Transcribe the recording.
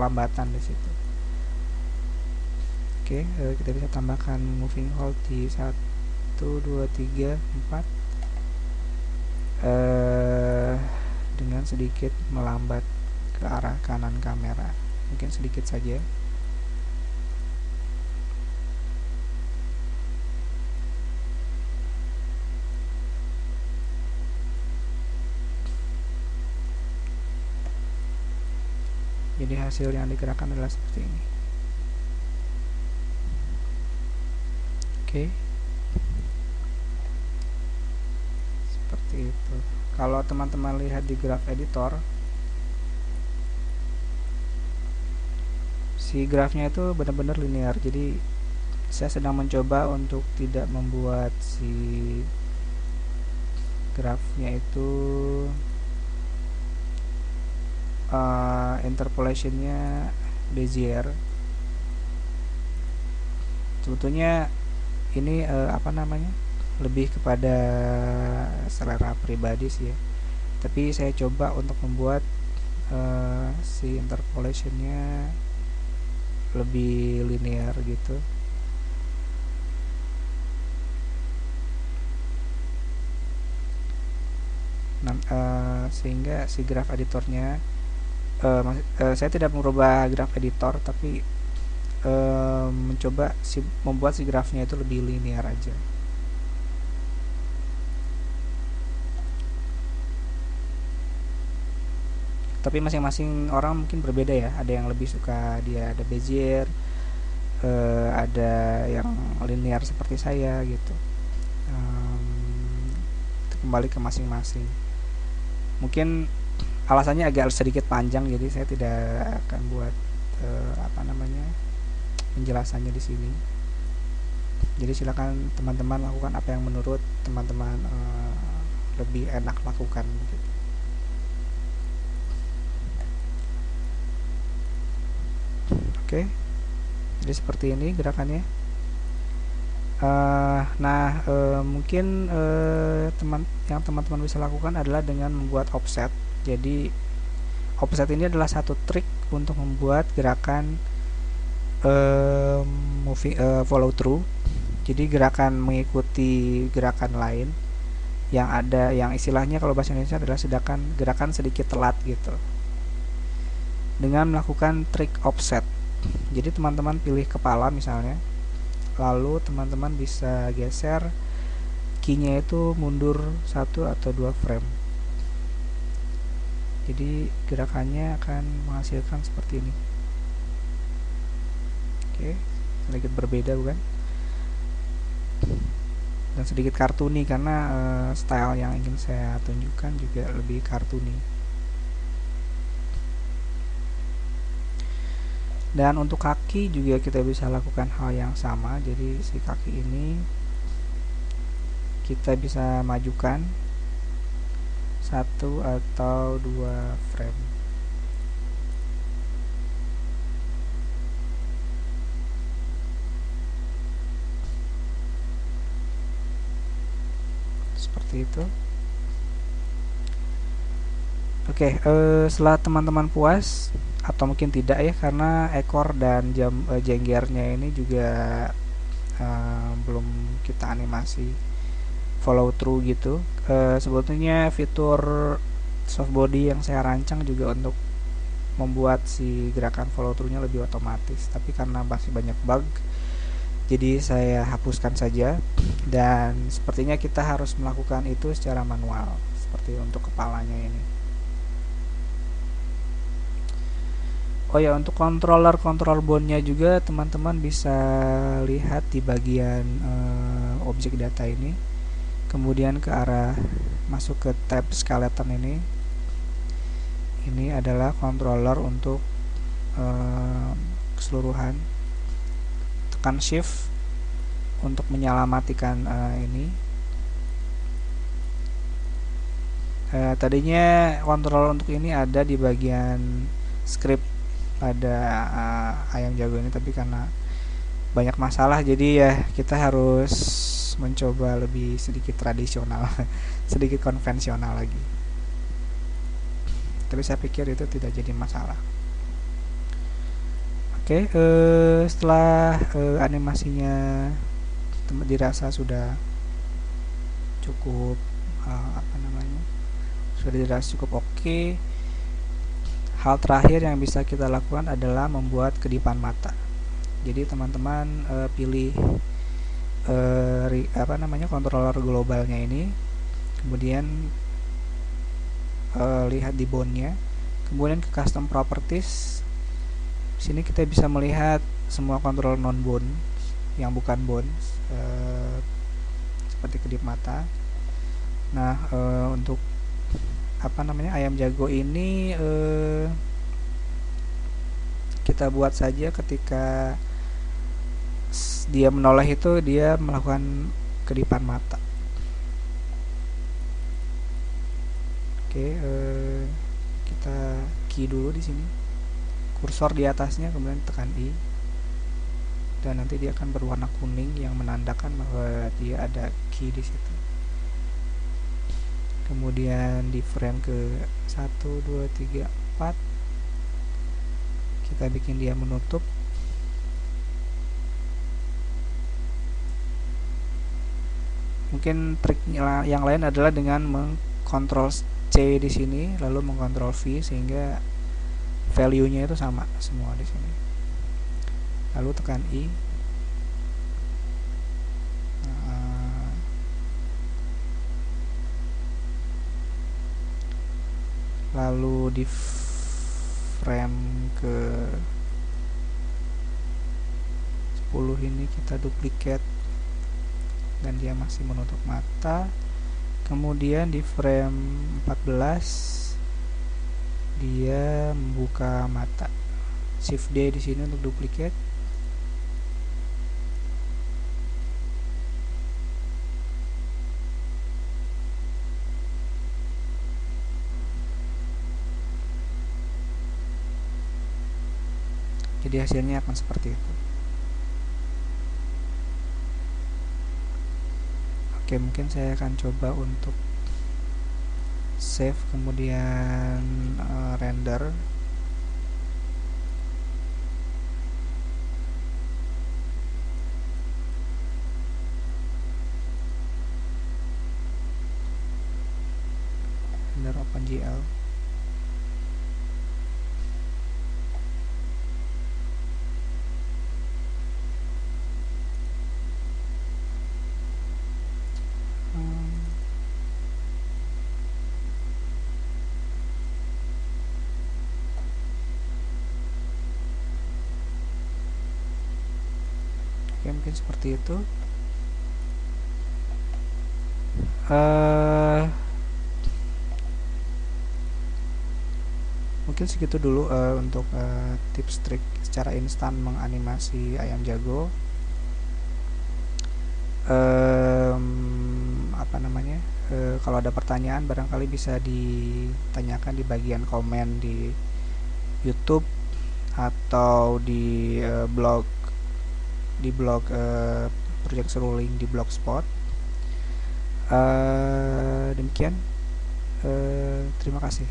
keterlambatan di situ. Oke, kita bisa tambahkan moving hold di 1, 2, 3, 4 dengan sedikit melambat ke arah kanan kamera, mungkin sedikit saja. Jadi hasil yang digerakkan adalah seperti ini. Oke, seperti itu. Kalau teman-teman lihat di graph editor, si grafnya itu benar-benar linear. Jadi saya sedang mencoba untuk tidak membuat si grafnya itu interpolationnya Bezier. Sebetulnya ini lebih kepada selera pribadi sih ya, tapi saya coba untuk membuat si interpolationnya lebih linear gitu. Nah, sehingga si graph editornya saya tidak merubah graph editor, tapi mencoba membuat si grafnya itu lebih linear aja. Tapi masing-masing orang mungkin berbeda ya. Ada yang lebih suka dia ada Bezier, ada yang linear seperti saya gitu. Itu kembali ke masing-masing. Mungkin alasannya agak sedikit panjang, jadi saya tidak akan buat penjelasannya di sini. Jadi silakan teman-teman lakukan apa yang menurut teman-teman lebih enak lakukan gitu. Oke, jadi seperti ini gerakannya. Mungkin teman-teman bisa lakukan adalah dengan membuat offset. Jadi offset ini adalah satu trik untuk membuat gerakan follow through. Jadi gerakan mengikuti gerakan lain yang ada, yang istilahnya kalau bahasa Indonesia adalah gerakan sedikit telat gitu, dengan melakukan trik offset. Jadi teman-teman pilih kepala misalnya, lalu teman-teman bisa geser key-nya itu mundur 1 atau 2 frame. Jadi gerakannya akan menghasilkan seperti ini. Oke, sedikit berbeda bukan? Dan sedikit kartuni karena style yang ingin saya tunjukkan juga lebih kartuni. Dan untuk kaki juga kita bisa lakukan hal yang sama. Jadi si kaki ini kita bisa majukan 1 atau 2 frame. Seperti itu. Oke, setelah teman-teman puas, atau mungkin tidak ya, karena ekor dan jenggernya ini juga belum kita animasi follow through gitu. Sebetulnya fitur softbody yang saya rancang juga untuk membuat si gerakan follow through-nya lebih otomatis, tapi karena masih banyak bug, jadi saya hapuskan saja. Dan sepertinya kita harus melakukan itu secara manual, seperti untuk kepalanya ini. Oh ya, untuk control bone-nya juga teman-teman bisa lihat di bagian objek data ini, kemudian ke arah masuk ke tab skeleton ini. Ini adalah controller untuk keseluruhan. Tekan shift untuk menyalamatikan ini. Tadinya kontrol untuk ini ada di bagian script pada ayam jago ini, tapi karena banyak masalah jadi ya kita harus mencoba lebih sedikit tradisional sedikit konvensional lagi, tapi saya pikir itu tidak jadi masalah. Oke, setelah animasinya dirasa sudah cukup apa namanya, sudah dirasa cukup oke, hal terakhir yang bisa kita lakukan adalah membuat kedipan mata. Jadi teman-teman pilih apa namanya, controller globalnya ini, kemudian lihat di bone-nya, kemudian ke custom properties. Sini kita bisa melihat semua kontrol non bone yang bukan bone, seperti kedip mata. Nah, untuk apa namanya, ayam jago ini kita buat saja ketika dia menoleh itu dia melakukan kedipan mata. Oke, kita key dulu di sini, kursor di atasnya, kemudian tekan I, dan nanti dia akan berwarna kuning yang menandakan bahwa dia ada key di situ. Kemudian di frame ke 1, 2, 3, 4 kita bikin dia menutup. Mungkin trik yang lain adalah dengan mengkontrol C di sini lalu mengkontrol V sehingga value-nya itu sama semua di sini. Lalu tekan I. Lalu di frame ke 10 ini kita duplicate dan dia masih menutup mata. Kemudian di frame 14 dia membuka mata. Shift D di sini untuk duplicate. Jadi hasilnya akan seperti itu. Oke, mungkin saya akan coba untuk save kemudian render. Render OpenGL. Oke, mungkin seperti itu. Mungkin segitu dulu untuk tips trik secara instan menganimasi ayam jago. Apa namanya, kalau ada pertanyaan barangkali bisa ditanyakan di bagian komen di YouTube atau di blog Project Seruling di Blogspot. Demikian, terima kasih.